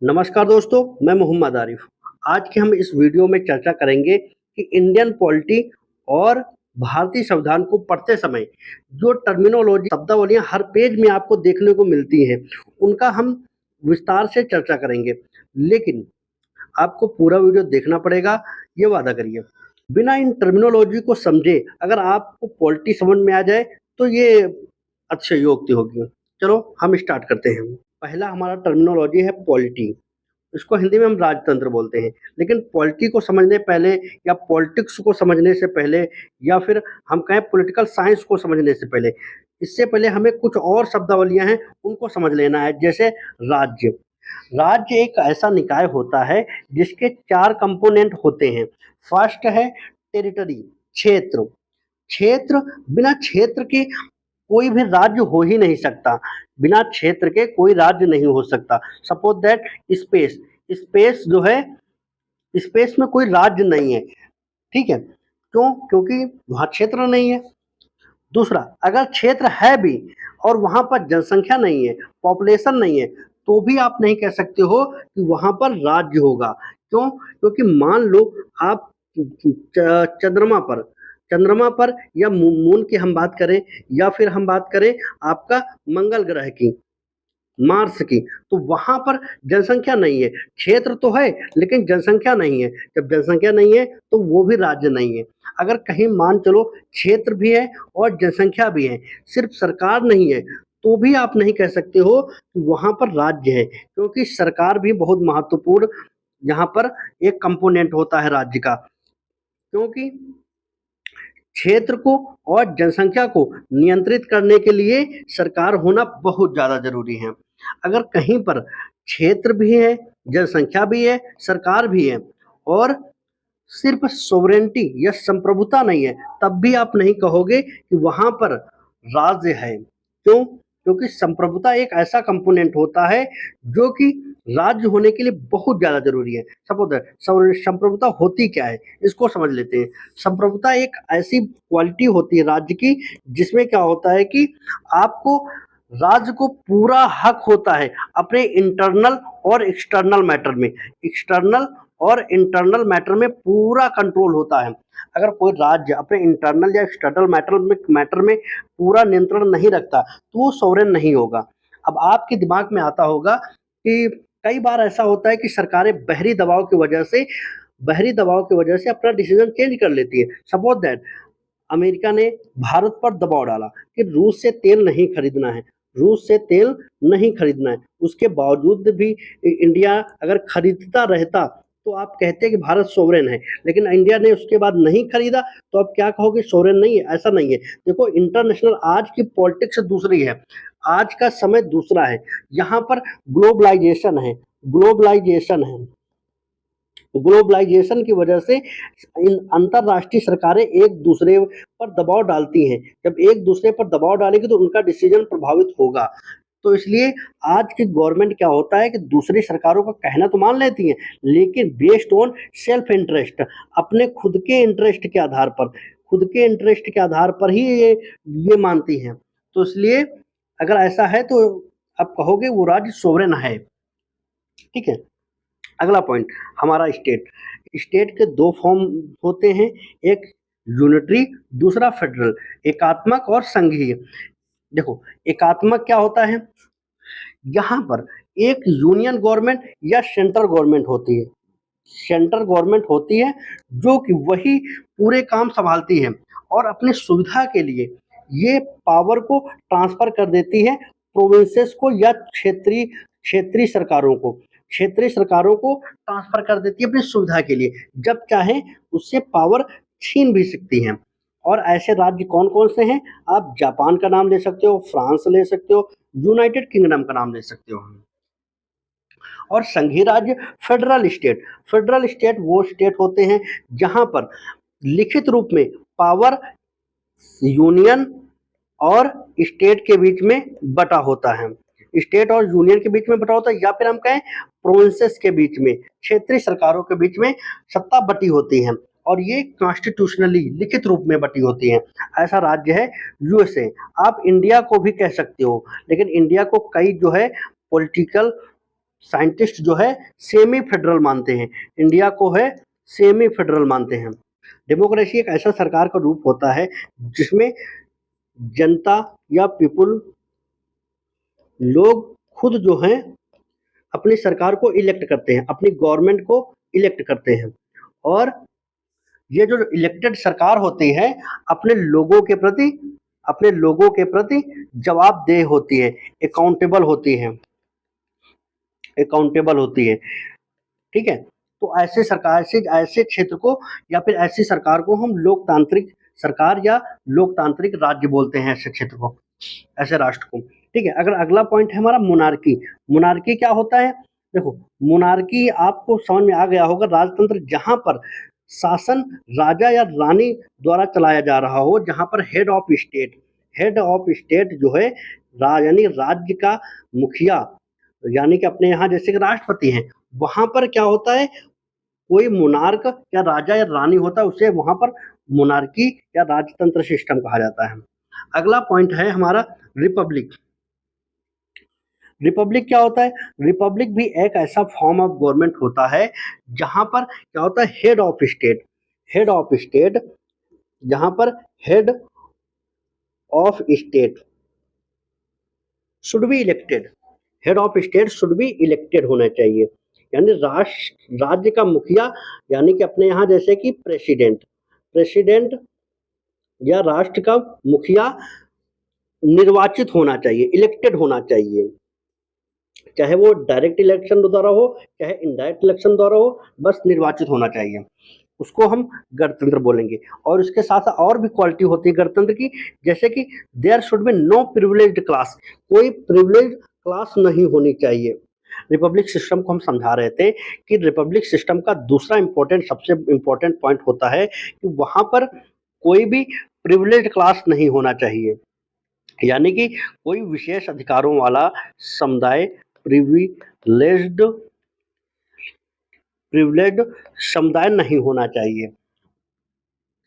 नमस्कार दोस्तों, मैं मोहम्मद आरिफ। आज के हम इस वीडियो में चर्चा करेंगे कि इंडियन पॉलिटी और भारतीय संविधान को पढ़ते समय जो टर्मिनोलॉजी शब्दावलियाँ हर पेज में आपको देखने को मिलती हैं, उनका हम विस्तार से चर्चा करेंगे। लेकिन आपको पूरा वीडियो देखना पड़ेगा, ये वादा करिए। बिना इन टर्मिनोलॉजी को समझे अगर आपको पॉलिटी समझ में आ जाए, तो ये अतिशयोक्ति होगी। चलो हम स्टार्ट करते हैं। पहला हमारा टर्मिनोलॉजी है पॉलिटी। इसको हिंदी में हम राजतंत्र बोलते हैं। लेकिन पॉलिटी को समझने पहले या पॉलिटिक्स को समझने से पहले या फिर हम कहें पॉलिटिकल साइंस को समझने से पहले, इससे पहले हमें कुछ और शब्दावलियाँ हैं, उनको समझ लेना है। जैसे राज्य। राज्य एक ऐसा निकाय होता है जिसके 4 कंपोनेंट होते हैं। फर्स्ट है टेरिटरी, क्षेत्र। क्षेत्र, बिना क्षेत्र के कोई भी राज्य हो ही नहीं सकता। बिना क्षेत्र के कोई राज्य नहीं हो सकता। Suppose that space. स्पेस जो है, स्पेस में कोई राज्य नहीं है। ठीक है? क्यों? क्योंकि वहाँ क्षेत्र नहीं है। दूसरा, अगर क्षेत्र है भी और वहाँ पर जनसंख्या नहीं है, पॉपुलेशन नहीं है, तो भी आप नहीं कह सकते हो कि वहाँ पर राज्य होगा। क्यों? क्योंकि मान लो आप चंद्रमा पर या मून की हम बात करें या फिर हम बात करें आपका मंगल ग्रह की, मार्स की, तो वहाँ पर जनसंख्या नहीं है। क्षेत्र तो है लेकिन जनसंख्या नहीं है। जब जनसंख्या नहीं है तो वो भी राज्य नहीं है। अगर कहीं मान चलो क्षेत्र भी है और जनसंख्या भी है, सिर्फ सरकार नहीं है, तो भी आप नहीं कह सकते हो कि वहाँ पर राज्य है, क्योंकि सरकार भी बहुत महत्वपूर्ण यहाँ पर एक कंपोनेंट होता है राज्य का। क्योंकि क्षेत्र को और जनसंख्या को नियंत्रित करने के लिए सरकार होना बहुत ज़्यादा ज़रूरी है। अगर कहीं पर क्षेत्र भी है, जनसंख्या भी है, सरकार भी है और सिर्फ सोवरेनिटी या संप्रभुता नहीं है, तब भी आप नहीं कहोगे कि वहाँ पर राज्य है। क्यों? क्योंकि संप्रभुता एक ऐसा कंपोनेंट होता है जो कि राज्य होने के लिए बहुत ज़्यादा ज़रूरी है। सपोज दैट संप्रभुता होती क्या है, इसको समझ लेते हैं। संप्रभुता एक ऐसी क्वालिटी होती है राज्य की, जिसमें क्या होता है कि आपको राज्य को पूरा हक होता है अपने इंटरनल और एक्सटर्नल मैटर में। एक्सटर्नल और इंटरनल मैटर में पूरा कंट्रोल होता है। अगर कोई राज्य अपने इंटरनल या एक्सटर्नल मैटर में पूरा नियंत्रण नहीं रखता, तो वो सॉवरेन नहीं होगा। अब आपके दिमाग में आता होगा कि कई बार ऐसा होता है कि सरकारें बाहरी दबाव की वजह से अपना डिसीजन चेंज कर लेती है। सपोज दैट अमेरिका ने भारत पर दबाव डाला कि रूस से तेल नहीं खरीदना है, रूस से तेल नहीं खरीदना है। उसके बावजूद भी इंडिया अगर खरीदता रहता, तो आप कहते कि भारत सोवरेन है। लेकिन इंडिया ने उसके बाद नहीं खरीदा, तो अब क्या कहोगे? सोवरेन नहीं है? ऐसा नहीं है। देखो, इंटरनेशनल आज की पॉलिटिक्स दूसरी है, आज का समय दूसरा है। यहाँ पर ग्लोबलाइजेशन है, ग्लोबलाइजेशन है। ग्लोबलाइजेशन की वजह से इन अंतरराष्ट्रीय सरकारें एक दूसरे पर दबाव डालती हैं। जब एक दूसरे पर दबाव डालेगी तो उनका डिसीजन प्रभावित होगा। तो इसलिए आज की गवर्नमेंट क्या होता है कि दूसरी सरकारों का कहना तो मान लेती हैं, लेकिन बेस्ड ऑन सेल्फ इंटरेस्ट, अपने खुद के इंटरेस्ट के आधार पर, खुद के इंटरेस्ट के आधार पर ही ये मानती हैं। तो इसलिए अगर ऐसा है तो आप कहोगे वो राज्य सोवरेन है। ठीक है? अगला पॉइंट हमारा स्टेट। स्टेट के 2 फॉर्म होते हैं, एक यूनिटरी, दूसरा फेडरल। एकात्मक और संघीय। देखो, एकात्मक क्या होता है? यहाँ पर एक यूनियन गवर्नमेंट या सेंट्रल गवर्नमेंट होती है। सेंट्रल गवर्नमेंट होती है जो कि वही पूरे काम संभालती है और अपनी सुविधा के लिए ये पावर को ट्रांसफर कर देती है प्रोविंसेस को या क्षेत्रीय क्षेत्रीय सरकारों को। क्षेत्रीय सरकारों को ट्रांसफर कर देती है अपनी सुविधा के लिए। जब चाहे उससे पावर छीन भी सकती हैं। और ऐसे राज्य कौन-कौन से हैं? आप जापान का नाम ले सकते हो, फ्रांस ले सकते हो, यूनाइटेड किंगडम का नाम ले सकते हो। और संघीय राज्य फेडरल स्टेट। फेडरल स्टेट वो स्टेट होते हैं जहां पर लिखित रूप में पावर यूनियन और स्टेट के बीच में बटा होता है। स्टेट और यूनियन के बीच में बटा होता है, या फिर हम कहें प्रोविंसेस के बीच में, क्षेत्रीय सरकारों के बीच में सत्ता बटी होती है और ये कॉन्स्टिट्यूशनली लिखित रूप में बटी होती हैं। ऐसा राज्य है यूएसए। आप इंडिया को भी कह सकते हो, लेकिन इंडिया को कई जो है पॉलिटिकल साइंटिस्ट जो है सेमी फेडरल मानते हैं, इंडिया को है सेमी फेडरल मानते हैं। डेमोक्रेसी एक ऐसा सरकार का रूप होता है जिसमें जनता या पीपुल लोग खुद जो हैं अपनी सरकार को इलेक्ट करते हैं, अपनी गवर्नमेंट को इलेक्ट करते हैं, और ये जो इलेक्टेड सरकार होती है अपने लोगों के प्रति जवाबदेह होती है, अकाउंटेबल होती है, ठीक है। तो ऐसे सरकार से ऐसे क्षेत्र को या फिर ऐसी सरकार को हम लोकतांत्रिक सरकार या लोकतांत्रिक राज्य बोलते हैं, ऐसे क्षेत्र को, ऐसे राष्ट्र को, ठीक है। अगर अगला पॉइंट है हमारा मोनार्की। मोनार्की क्या होता है? देखो, मोनार्की आपको समझ में आ गया होगा, राजतंत्र जहां पर शासन राजा या रानी द्वारा चलाया जा रहा हो, जहां पर हेड ऑफ स्टेट जो है यानी राज्य का मुखिया, यानी कि अपने यहाँ जैसे कि राष्ट्रपति हैं, वहां पर क्या होता है, कोई मोनार्क या राजा या रानी होता है, उसे वहां पर मोनार्की या राजतंत्र सिस्टम कहा जाता है। अगला पॉइंट है हमारा रिपब्लिक। रिपब्लिक क्या होता है? रिपब्लिक भी एक ऐसा फॉर्म ऑफ गवर्नमेंट होता है जहां पर क्या होता है, हेड ऑफ स्टेट जहां पर head of state should be elected, head of state should be elected होना चाहिए, यानी राज्य का मुखिया, यानी कि अपने यहाँ जैसे कि प्रेसिडेंट या राष्ट्र का मुखिया निर्वाचित होना चाहिए, इलेक्टेड होना चाहिए, चाहे वो डायरेक्ट इलेक्शन द्वारा हो चाहे इनडायरेक्ट इलेक्शन द्वारा हो, बस निर्वाचित होना चाहिए, उसको हम गणतंत्र बोलेंगे। और इसके साथ और भी क्वालिटी होती है गणतंत्र की, जैसे कि there should be no privileged class, कोई प्रिविलेज्ड क्लास नहीं होनी चाहिए। रिपब्लिक सिस्टम को हम समझा रहे थे कि रिपब्लिक सिस्टम का दूसरा सबसे इम्पोर्टेंट पॉइंट होता है कि वहां पर कोई भी प्रिविलेज्ड क्लास नहीं होना चाहिए, यानी कि कोई विशेष अधिकारों वाला समुदाय प्रिविलेज्ड समुदाय नहीं होना चाहिए।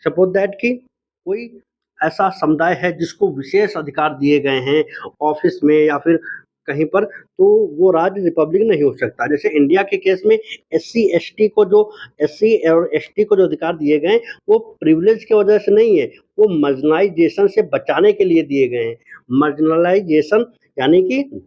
सपोज दैट कि कोई ऐसा समुदाय है जिसको विशेष अधिकार दिए गए हैं ऑफिस में या फिर कहीं पर, तो वो राज्य रिपब्लिक नहीं हो सकता। जैसे इंडिया के केस में एससी और एसटी को जो अधिकार दिए गए हैं वो प्रिविलेज की वजह से नहीं है, वो मार्जिनलाइजेशन से बचाने के लिए दिए गए हैं। मार्जिनलाइजेशन यानी कि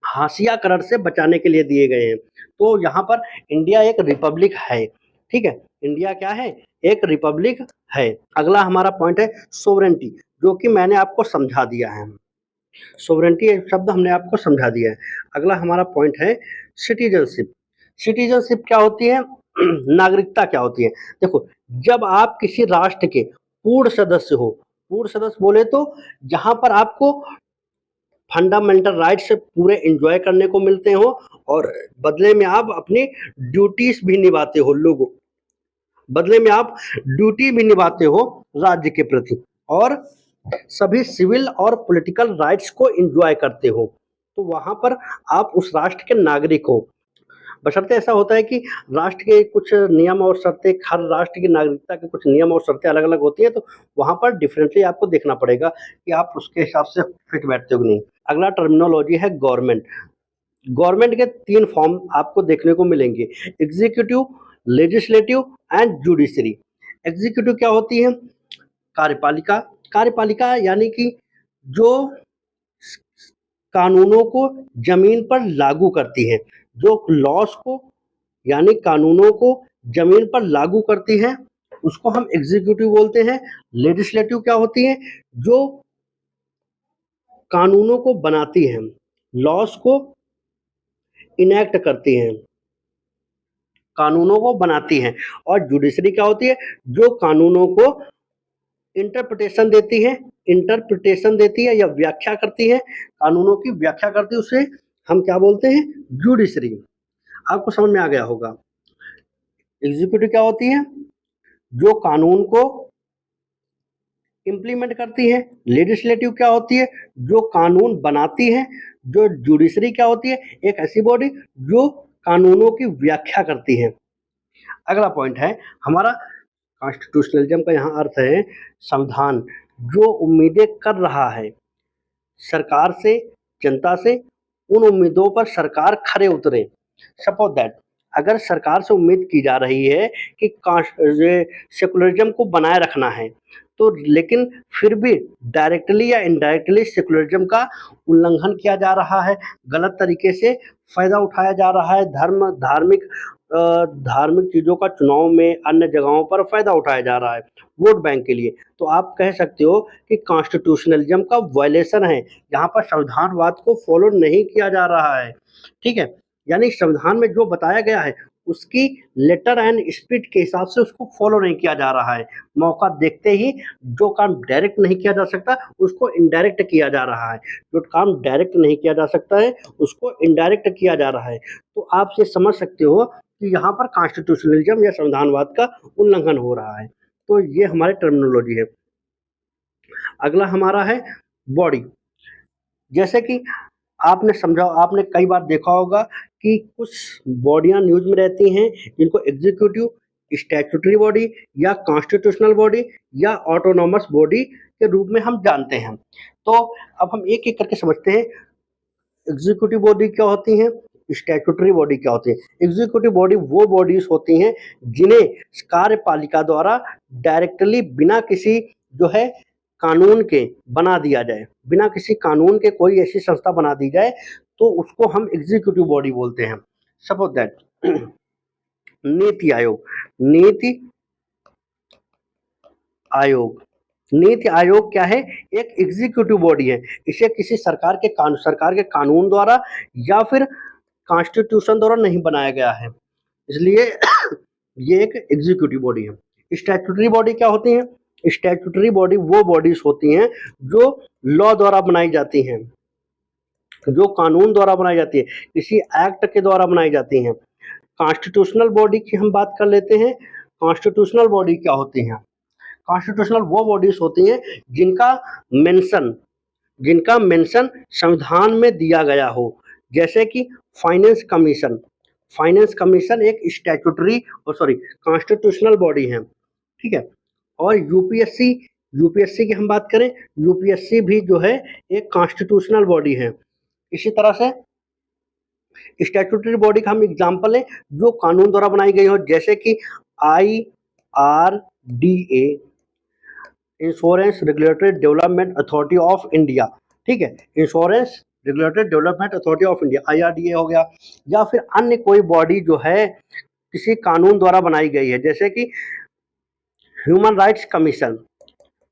हाशियाकरण से बचाने के लिए दिए गए हैं। तो यहाँ पर इंडिया एक रिपब्लिक है, ठीक है, इंडिया क्या है, एक रिपब्लिक है। अगला हमारा पॉइंट है सोवरेंटी, जो कि मैंने आपको समझा दिया है, सोवरेंटी शब्द हमने आपको समझा दिया है। अगला हमारा पॉइंट है सिटीजनशिप। सिटीजनशिप क्या होती है? नागरिकता क्या होती है? देखो, जब आप किसी राष्ट्र के पूर्ण सदस्य हो, पूर्ण सदस्य बोले तो जहां पर आपको फंडामेंटल राइट्स पूरे एंजॉय करने को मिलते हो और बदले में आप अपनी ड्यूटीज भी निभाते हो, बदले में आप ड्यूटी भी निभाते हो राज्य के प्रति, और सभी सिविल और पॉलिटिकल राइट्स को एंजॉय करते हो, तो वहां पर आप उस राष्ट्र के नागरिक हो। बशर्ते ऐसा होता है कि राष्ट्र के कुछ नियम और शर्तें, हर राष्ट्र की नागरिकता के कुछ नियम और शर्तें अलग अलग होती हैं, तो वहां पर डिफरेंटली आपको देखना पड़ेगा कि आप उसके हिसाब से फिट बैठते हो कि नहीं। अगला टर्मिनोलॉजी है गवर्नमेंट। गवर्नमेंट के 3 फॉर्म आपको देखने को मिलेंगे, executive, legislative and judiciary. Executive क्या होती है? कार्यपालिका। कार्यपालिका यानी कि जो कानूनों को जमीन पर लागू करती है, जो लॉस को यानी कानूनों को जमीन पर लागू करती है, उसको हम एग्जीक्यूटिव बोलते हैं। लेजिस्लेटिव क्या होती है? जो कानूनों को बनाती हैं, लॉस को इनेक्ट करती हैं, कानूनों को बनाती हैं। और जुडिशरी क्या होती है? जो कानूनों को इंटरप्रिटेशन देती है या व्याख्या करती है, कानूनों की व्याख्या करती है, उसे हम क्या बोलते हैं? जुडिशरी। आपको समझ में आ गया होगा। एग्जीक्यूटिव क्या होती है? जो कानून को इम्प्लीमेंट करती है। लेजिस्लेटिव क्या होती है? जो कानून बनाती है। जो जुडिशरी क्या होती है? एक ऐसी बॉडी जो कानूनों की व्याख्या करती है। अगला पॉइंट है हमारा कॉन्स्टिट्यूशनलिज्म का, यहाँ अर्थ है संविधान। जो उम्मीदें कर रहा है सरकार से, जनता से, उन उम्मीदों पर सरकार खरे उतरे, सपोज दैट अगर सरकार से उम्मीद की जा रही है कि ये सेकुलरिज्म को बनाए रखना है, तो लेकिन फिर भी डायरेक्टली या इनडायरेक्टली सेकुलरिज्म का उल्लंघन किया जा रहा है, गलत तरीके से फ़ायदा उठाया जा रहा है, धार्मिक चीज़ों का चुनाव में अन्य जगहों पर फ़ायदा उठाया जा रहा है, वोट बैंक के लिए। तो आप कह सकते हो कि कॉन्स्टिट्यूशनलिज़्म का वायलेशन है, यहाँ पर संविधानवाद को फ़ॉलो नहीं किया जा रहा है, ठीक है? यानी संविधान में जो बताया गया है, उसकी लेटर एंड स्पिरिट के हिसाब से उसको फ़ॉलो नहीं किया जा रहा है। मौका देखते ही जो काम डायरेक्ट नहीं किया जा सकता, उसको इनडायरेक्ट किया जा रहा है। जो काम डायरेक्ट नहीं किया जा सकता है, उसको इनडायरेक्ट किया जा रहा है। तो आप ये समझ सकते हो कि यहाँ पर कॉन्स्टिट्यूशनलिज़्म या संविधानवाद का उल्लंघन हो रहा है। तो ये हमारी टर्मिनोलॉजी है। अगला हमारा है बॉडी। जैसे कि आपने कई बार देखा होगा कि कुछ बॉडियाँ न्यूज़ में रहती हैं, जिनको एग्ज़ीक्यूटिव, स्टैट्यूटरी बॉडी या कॉन्स्टिट्यूशनल बॉडी या ऑटोनॉमस बॉडी के रूप में हम जानते हैं। तो अब हम एक-एक करके समझते हैं, एग्ज़ीक्यूटिव बॉडी क्या होती हैं, स्टैट्यूटरी बॉडी क्या होती है। एग्ज़ीक्यूटिव बॉडी वो बॉडीज़ होती हैं, जिन्हें कार्यपालिका द्वारा डायरेक्टली बिना किसी जो है कानून के बना दिया जाए, बिना किसी कानून के कोई ऐसी संस्था बना दी जाए, तो उसको हम एग्ज़ीक्यूटिव बॉडी बोलते हैं। सपोज़ दैट नीति आयोग, नीति आयोग नीति आयोग क्या है? एक एग्ज़ीक्यूटिव बॉडी है। इसे किसी सरकार के कानून द्वारा या फिर कॉन्स्टिट्यूशन द्वारा नहीं बनाया गया है, इसलिए ये एक एग्ज़ीक्यूटिव बॉडी है। स्टैट्यूटरी बॉडी क्या होती हैं? स्टैट्यूटरी बॉडी वो बॉडीज़ होती हैं जो लॉ द्वारा बनाई जाती हैं, जो कानून द्वारा बनाई जाती है, किसी एक्ट के द्वारा बनाई जाती हैं। कॉन्स्टिट्यूशनल बॉडी की हम बात कर लेते हैं। कॉन्स्टिट्यूशनल बॉडी क्या होती हैं? कॉन्स्टिट्यूशनल वो बॉडीज़ होती हैं जिनका मेंशन जिनका मेंशन संविधान में दिया गया हो, जैसे कि फाइनेंस कमीशन। फाइनेंस कमीशन एक कॉन्स्टिट्यूशनल बॉडी है, ठीक है? और यूपीएससी की हम बात करें, यूपीएससी भी जो है एक कॉन्स्टिट्यूशनल बॉडी है। इसी तरह से स्टैट्यूटरी बॉडी का हम एग्जांपल लें जो कानून द्वारा बनाई गई हो, जैसे कि IRDA, insurance regulatory development authority of India, ठीक है? Insurance regulatory development authority of India, IRDA हो गया, या फिर अन्य कोई बॉडी जो है किसी कानून द्वारा बनाई गई है, जैसे कि ह्यूमन राइट्स कमीशन,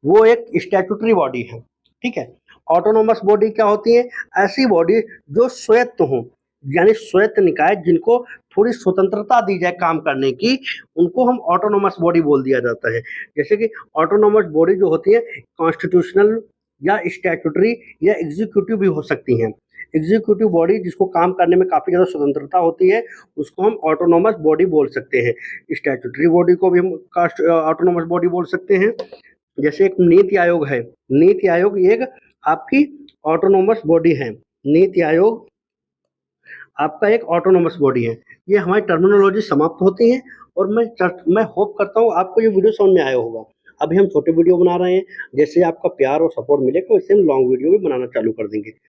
वो एक स्टैट्यूटरी बॉडी है, ठीक है? ऑटोनोमस बॉडी क्या होती है? ऐसी बॉडी जो स्वायत्त हों, यानी स्वायत्त निकाय जिनको थोड़ी स्वतंत्रता दी जाए काम करने की, उनको हम ऑटोनोमस बॉडी बोल दिया जाता है। जैसे कि ऑटोनोमस बॉडी जो होती है कॉन्स्टिट्यूशनल या स्टैट्यूटरी या एग्जीक्यूटिव भी हो सकती हैं। एग्जीक्यूटिव बॉडी जिसको काम करने में काफ़ी ज़्यादा स्वतंत्रता होती है, उसको हम ऑटोनोमस बॉडी बोल सकते हैं। स्टैट्यूटरी बॉडी को भी हम ऑटोनोमस बॉडी बोल सकते हैं। जैसे एक नीति आयोग है, नीति आयोग एक आपकी ऑटोनोमस बॉडी है। नीति आयोग आपका एक ऑटोनोमस बॉडी है। ये हमारी टर्मिनोलॉजी समाप्त होती है और मैं होप करता हूँ आपको ये वीडियो समझ में आया होगा। अभी हम छोटे वीडियो बना रहे हैं, जैसे आपका प्यार और सपोर्ट मिलेगा वैसे हम लॉन्ग वीडियो भी बनाना चालू कर देंगे।